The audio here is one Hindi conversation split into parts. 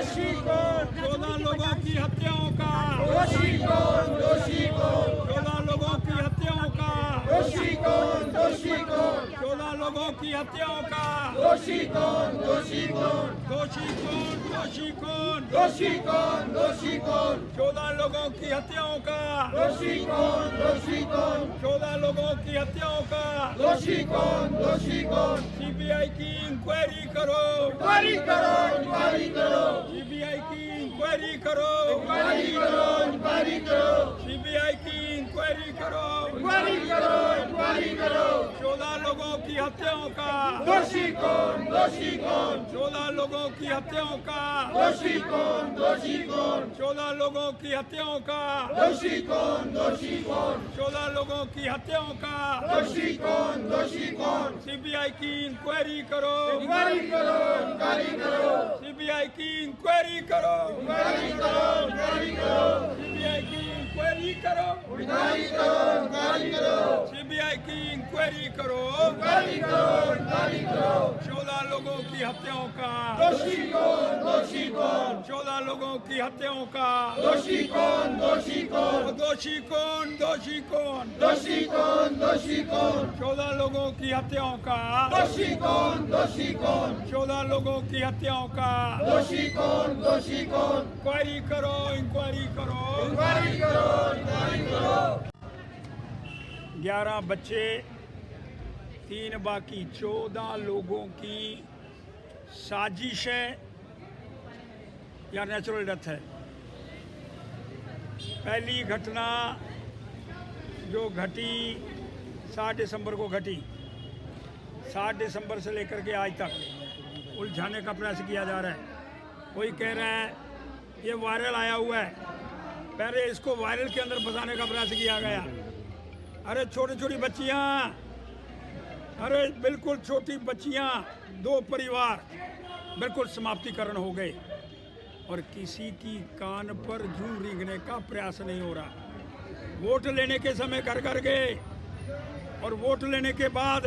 दोषी कौन? 14 लोगों की हत्याओं का दोषी कौन? दोषी कौन? 14 लोगों की हत्याओं का दोषी कौन? दोषी कौन? 14 लोगों की हत्याओं का दोषी कौन? दोषी कौन? दोषी कौन? दोषी कौन? दोषी कौन? दोषी कौन? 14 लोगों की हत्याओं का दोषी कौन? दोषी कौन? 14 लोगों की हत्याओं का दोषी कौन? दोषी कौन? सीबीआई की इंक्वायरी करो, इंक्वायरी करो, इंक्वायरी करो, सीबीआई की इंक्वायरी करो, इंक्वायरी करो, इंक्वायरी करो, सीबीआई की इंक्वायरी करो, इंक्वायरी करो, इंक्वायरी करो। 14 लोगों की हत्याओं का दोषी कौन? दोषी कौन? 14 लोगों की हत्याओं का दोषी कौन? दोषी कौन? 14 लोगों की हत्याओं का दोषी कौन? दोषी कौन? 14 लोगों की हत्याओं का दोषी कौन? दोषी कौन? सीबीआई की इंक्वायरी करो, इंक्वायरी करो, इंक्वायरी करो, सीबीआई की इंक्वायरी करो, इंक्वायरी करो, इंक्वायरी करो, सीबीआई की इंक्वायरी करो, इंक्वायरी करो, इंक्वायरी करो, सीबीआई की इंक्वायरी करो, इंक्वायरी करो, इंक्वायरी करो। 14 लोगों की हत्याओं का दोषी कौन? दोषी कौन? 14 लोगों की हत्याओं का दोषी कौन? दोषी कौन? दोषी कौन? दोषी कौन? दोषी कौन? दोषी कौन? 14 लोगों की हत्याओं का दोषी कौन? दोषी कौन? 14 लोगों की हत्याओं का दोषी कौन? दोषी कौन? इंक्वायरी करो, इंक्वायरी करो। इंक्वायरी करो, इंक्वायरी करो। 11 बच्चे 3 बाकी 14 लोगों की साजिश है या नेचुरल डेथ है। पहली घटना जो घटी 7 दिसंबर को घटी, 7 दिसंबर से लेकर के आज तक उलझाने का प्रयास किया जा रहा है। कोई कह रहा है ये वायरल आया हुआ है, पहले इसको वायरल के अंदर फंसाने का प्रयास किया गया। अरे छोटी छोटी बच्चियाँ, अरे बिल्कुल छोटी बच्चियाँ, 2 परिवार बिल्कुल समाप्तिकरण हो गए और किसी की कान पर जूं रेंगने का प्रयास नहीं हो रहा। वोट लेने के समय घर घर गए और वोट लेने के बाद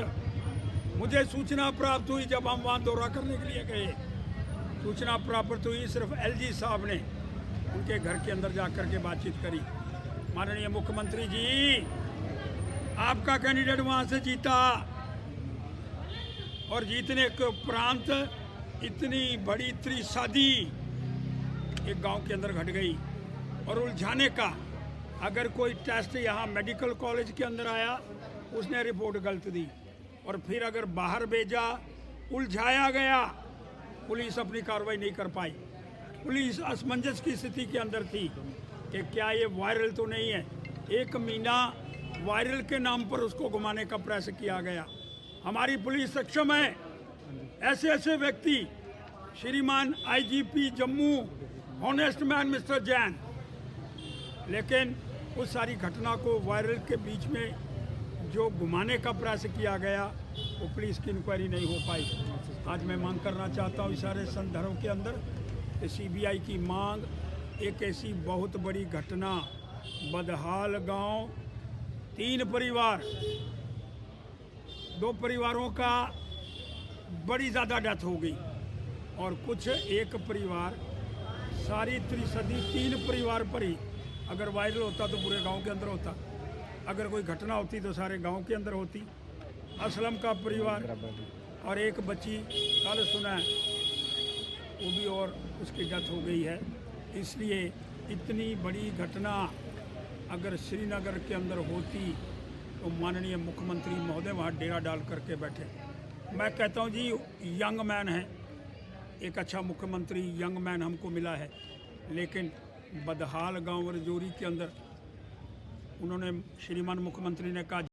मुझे सूचना प्राप्त हुई, जब हम वहाँ दौरा करने के लिए गए, सूचना प्राप्त हुई सिर्फ एलजी साहब ने उनके घर के अंदर जाकर के बातचीत करी। माननीय मुख्यमंत्री जी, आपका कैंडिडेट वहाँ से जीता और जीतने के उपरांत इतनी बड़ी त्रिशादी एक गांव के अंदर घट गई और उलझाने का, अगर कोई टेस्ट यहाँ मेडिकल कॉलेज के अंदर आया उसने रिपोर्ट गलत दी और फिर अगर बाहर भेजा, उलझाया गया, पुलिस अपनी कार्रवाई नहीं कर पाई। पुलिस असमंजस की स्थिति के अंदर थी कि क्या ये वायरल तो नहीं है। 1 महीना वायरल के नाम पर उसको घुमाने का प्रयास किया गया। हमारी पुलिस सक्षम है। ऐसे ऐसे व्यक्ति, श्रीमान IGP Jammu, honest man mister Jain, लेकिन उस सारी घटना को वायरल के बीच में जो घुमाने का प्रयास किया गया वो पुलिस की इंक्वायरी नहीं हो पाई। आज मैं मांग करना चाहता हूँ इस सारे संदर्भ के अंदर कि सीबीआई की मांग, एक ऐसी बहुत बड़ी घटना, बदहाल गांव, 3 परिवार, 2 परिवारों का बड़ी ज़्यादा डेथ हो गई और कुछ एक परिवार, सारी त्रिशदी 3 परिवार पर ही अगर वायरल होता तो पूरे गांव के अंदर होता, अगर कोई घटना होती तो सारे गांव के अंदर होती। असलम का परिवार और एक बच्ची कल सुना है वो भी और उसकी डेथ हो गई है। इसलिए इतनी बड़ी घटना अगर श्रीनगर के अंदर होती तो माननीय मुख्यमंत्री महोदय वहाँ डेरा डाल करके बैठे। मैं कहता हूँ जी, यंग मैन है, एक अच्छा मुख्यमंत्री यंग मैन हमको मिला है, लेकिन बदहाल गांव रजौरी के अंदर उन्होंने, श्रीमान मुख्यमंत्री ने कहा